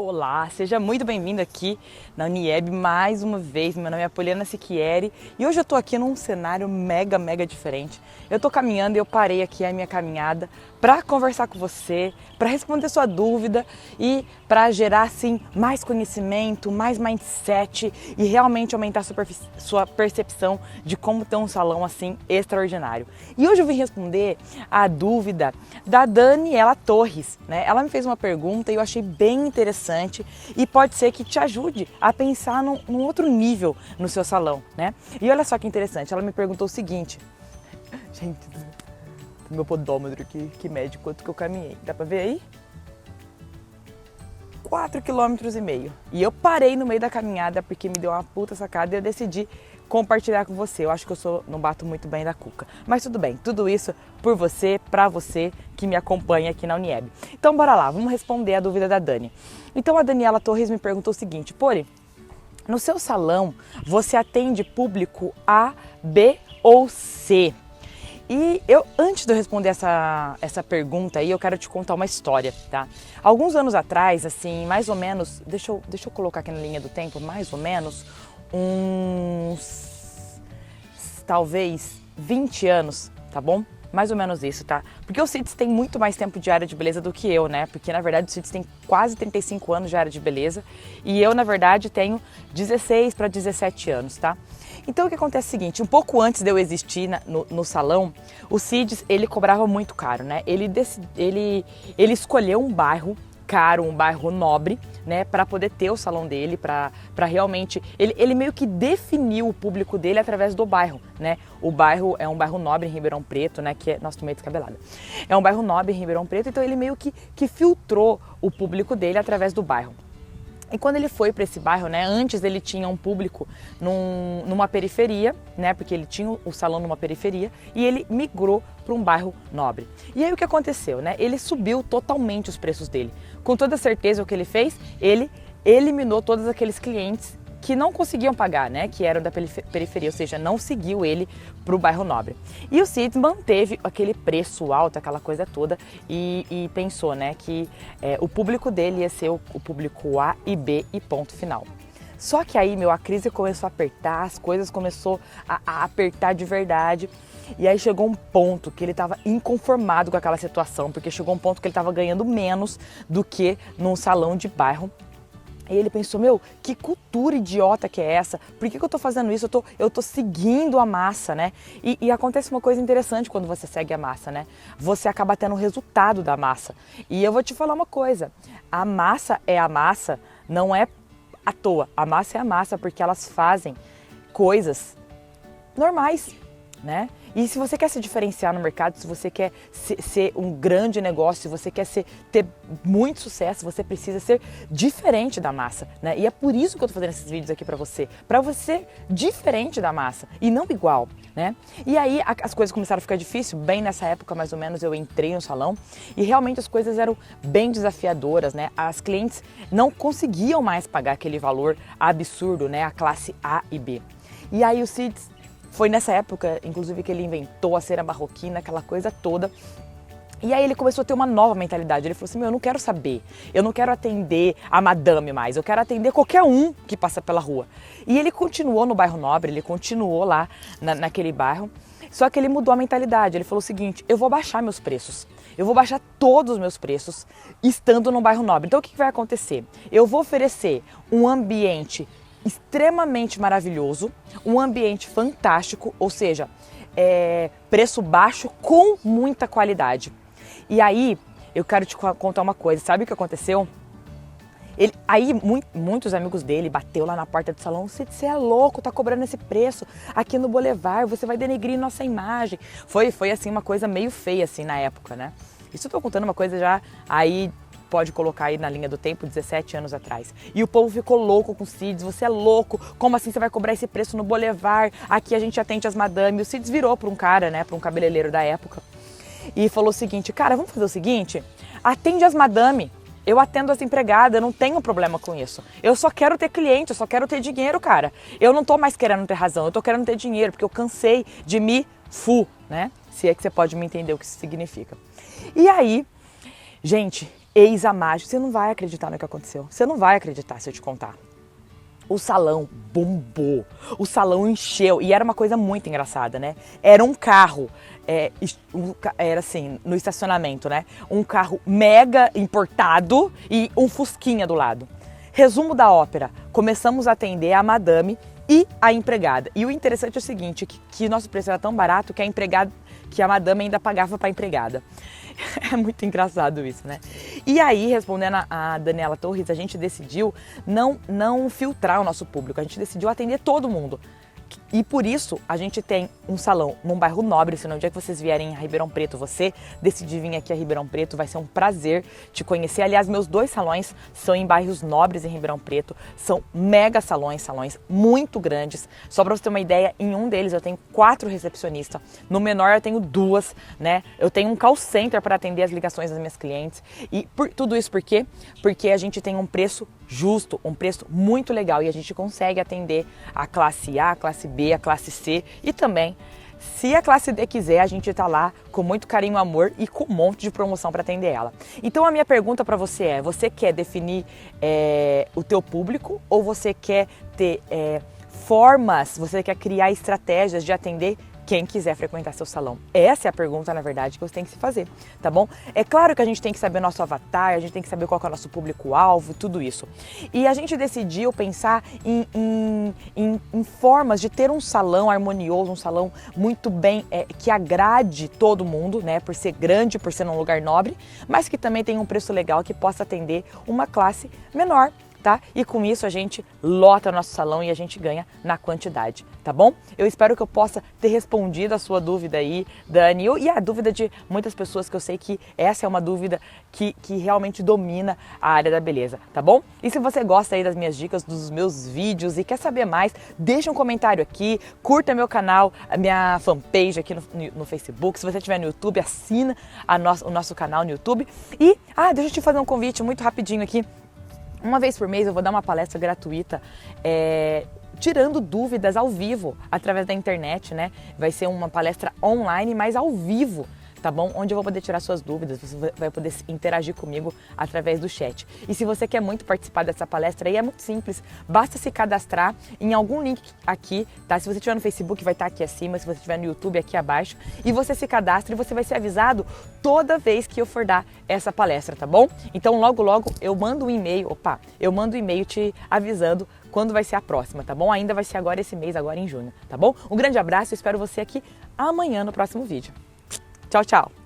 Olá, seja muito bem-vindo aqui na Unieb mais uma vez. Meu nome é Poliana Siquieri e hoje eu tô aqui num cenário mega diferente. Eu tô caminhando e eu parei aqui a minha caminhada para conversar com você, para responder sua dúvida e para gerar assim mais conhecimento, mais mindset e realmente aumentar sua percepção de como ter um salão assim extraordinário. E hoje eu vim responder a dúvida da Daniela Torres, né? Ela me fez uma pergunta e eu achei bem interessante e pode ser que te ajude a pensar num outro nível no seu salão, né? E olha só que interessante, ela me perguntou o seguinte, gente, do meu podômetro aqui, que mede quanto que eu caminhei, dá pra ver aí? 4,5 km. E eu parei no meio da caminhada porque me deu uma puta sacada e eu decidi compartilhar com você. Eu acho que não bato muito bem da cuca. Mas tudo bem, tudo isso por você, pra você que me acompanha aqui na Unieb. Então bora lá, vamos responder a dúvida da Dani. Então a Daniela Torres me perguntou o seguinte, Pori, no seu salão você atende público A, B ou C? E antes de eu responder essa pergunta aí, eu quero te contar uma história, tá? Alguns anos atrás, assim, mais ou menos, deixa eu colocar aqui na linha do tempo, mais ou menos, talvez 20 anos, tá bom? Mais ou menos isso, tá? Porque o Cids tem muito mais tempo de área de beleza do que eu, né? Porque, na verdade, o Cids tem quase 35 anos de área de beleza e eu, na verdade, tenho 16 para 17 anos, tá? Então, o que acontece é o seguinte, um pouco antes de eu existir no salão, o Cids, ele cobrava muito caro, né? Ele escolheu um bairro caro, um bairro nobre, né, para poder ter o salão dele, para realmente, ele meio que definiu o público dele através do bairro, né? O bairro é um bairro nobre em Ribeirão Preto, né, que é, nossa, tô meio descabelada. É um bairro nobre em Ribeirão Preto, então ele meio que filtrou o público dele através do bairro. E quando ele foi para esse bairro, né, antes ele tinha um público numa periferia, né, porque ele tinha o salão numa periferia, e ele migrou para um bairro nobre. E aí o que aconteceu, né? Ele subiu totalmente os preços dele. Com toda certeza o que ele fez, ele eliminou todos aqueles clientes que não conseguiam pagar, né, que eram da periferia, ou seja, não seguiu ele para o bairro nobre. E o Cids manteve aquele preço alto, aquela coisa toda, e pensou, né, que o público dele ia ser o público A e B e ponto final. Só que aí, a crise começou a apertar, as coisas começaram a apertar de verdade, e aí chegou um ponto que ele estava inconformado com aquela situação, porque chegou um ponto que ele estava ganhando menos do que num salão de bairro. E ele pensou, que cultura idiota que é essa? Por que eu tô fazendo isso? Eu tô seguindo a massa, né? E acontece uma coisa interessante quando você segue a massa, né? Você acaba tendo o resultado da massa. E eu vou te falar uma coisa, a massa é a massa, não é à toa. A massa é a massa porque elas fazem coisas normais, né? E se você quer se diferenciar no mercado, se você quer ser um grande negócio, se você quer ter muito sucesso, você precisa ser diferente da massa, né? E é por isso que eu tô fazendo esses vídeos aqui pra você diferente da massa e não igual, né? E aí as coisas começaram a ficar difíceis, bem nessa época mais ou menos eu entrei no salão e realmente as coisas eram bem desafiadoras, né? As clientes não conseguiam mais pagar aquele valor absurdo, né? A classe A e B. E aí o Cids foi nessa época, inclusive, que ele inventou a cera marroquina, aquela coisa toda. E aí ele começou a ter uma nova mentalidade. Ele falou assim, eu não quero saber, eu não quero atender a madame mais, eu quero atender qualquer um que passa pela rua. E ele continuou no bairro nobre, ele continuou lá naquele bairro, só que ele mudou a mentalidade. Ele falou o seguinte, eu vou baixar meus preços. Eu vou baixar todos os meus preços estando no bairro nobre. Então o que vai acontecer? Eu vou oferecer um ambiente extremamente maravilhoso, um ambiente fantástico, ou seja, preço baixo com muita qualidade. E aí, eu quero te contar uma coisa, sabe o que aconteceu? Muitos amigos dele bateu lá na porta do salão, você é louco, tá cobrando esse preço aqui no Boulevard, você vai denegrir nossa imagem. Foi assim uma coisa meio feia assim na época, né? Isso eu tô contando uma coisa já aí, pode colocar aí na linha do tempo, 17 anos atrás. E o povo ficou louco com o Cids, você é louco, como assim você vai cobrar esse preço no Boulevard? Aqui a gente atende as madame. O Cids virou para um cara, né, para um cabeleireiro da época, e falou o seguinte, cara, vamos fazer o seguinte, atende as madame, eu atendo as empregadas, eu não tenho problema com isso. Eu só quero ter cliente, eu só quero ter dinheiro, cara. Eu não tô mais querendo ter razão, eu tô querendo ter dinheiro, porque eu cansei de né? Se é que você pode me entender o que isso significa. E aí, gente, eis a mágica. Você não vai acreditar no que aconteceu. Você não vai acreditar se eu te contar. O salão bombou, o salão encheu e era uma coisa muito engraçada, né? Era um carro, era assim, no estacionamento, né? Um carro mega importado e um fusquinha do lado. Resumo da ópera, começamos a atender a madame e a empregada. E o interessante é o seguinte, que o nosso preço era tão barato que a madame ainda pagava para a empregada. É muito engraçado isso, né? E aí, respondendo a Daniela Torres, a gente decidiu não filtrar o nosso público, a gente decidiu atender todo mundo. E por isso a gente tem um salão num bairro nobre. Se no dia que vocês vierem a Ribeirão Preto, você decidir vir aqui a Ribeirão Preto, vai ser um prazer te conhecer. Aliás, meus 2 salões são em bairros nobres em Ribeirão Preto, são mega salões muito grandes. Só para você ter uma ideia, em um deles eu tenho 4 recepcionistas, no menor eu tenho 2, né? Eu tenho um call center para atender as ligações das minhas clientes. E tudo isso por quê? Porque a gente tem um preço justo, um preço muito legal e a gente consegue atender a classe A, a classe B, a classe C e também, se a classe D quiser, a gente está lá com muito carinho, amor e com um monte de promoção para atender ela. Então a minha pergunta para você é, você quer definir o teu público ou você quer ter formas, você quer criar estratégias de atender quem quiser frequentar seu salão? Essa é a pergunta, na verdade, que você tem que se fazer, tá bom? É claro que a gente tem que saber nosso avatar, a gente tem que saber qual que é o nosso público-alvo, tudo isso. E a gente decidiu pensar em formas de ter um salão harmonioso, um salão muito bem, que agrade todo mundo, né? Por ser grande, por ser num lugar nobre, mas que também tem um preço legal que possa atender uma classe menor. Tá? E com isso a gente lota nosso salão e a gente ganha na quantidade, tá bom? Eu espero que eu possa ter respondido a sua dúvida aí, Dani, e a dúvida de muitas pessoas, que eu sei que essa é uma dúvida que realmente domina a área da beleza, tá bom? E se você gosta aí das minhas dicas, dos meus vídeos e quer saber mais, deixa um comentário aqui, curta meu canal, a minha fanpage aqui no Facebook, se você estiver no YouTube, assina o nosso canal no YouTube. E, deixa eu te fazer um convite muito rapidinho aqui. Uma vez por mês eu vou dar uma palestra gratuita, tirando dúvidas ao vivo, através da internet, né? Vai ser uma palestra online, mas ao vivo, tá bom? Onde eu vou poder tirar suas dúvidas, você vai poder interagir comigo através do chat. E se você quer muito participar dessa palestra aí, é muito simples, basta se cadastrar em algum link aqui, tá? Se você estiver no Facebook, vai estar aqui acima, se você estiver no YouTube, aqui abaixo, e você se cadastra e você vai ser avisado toda vez que eu for dar essa palestra, tá bom? Então, logo, logo, eu mando um e-mail te avisando quando vai ser a próxima, tá bom? Ainda vai ser agora esse mês, agora em junho, tá bom? Um grande abraço e espero você aqui amanhã no próximo vídeo. Tchau, tchau!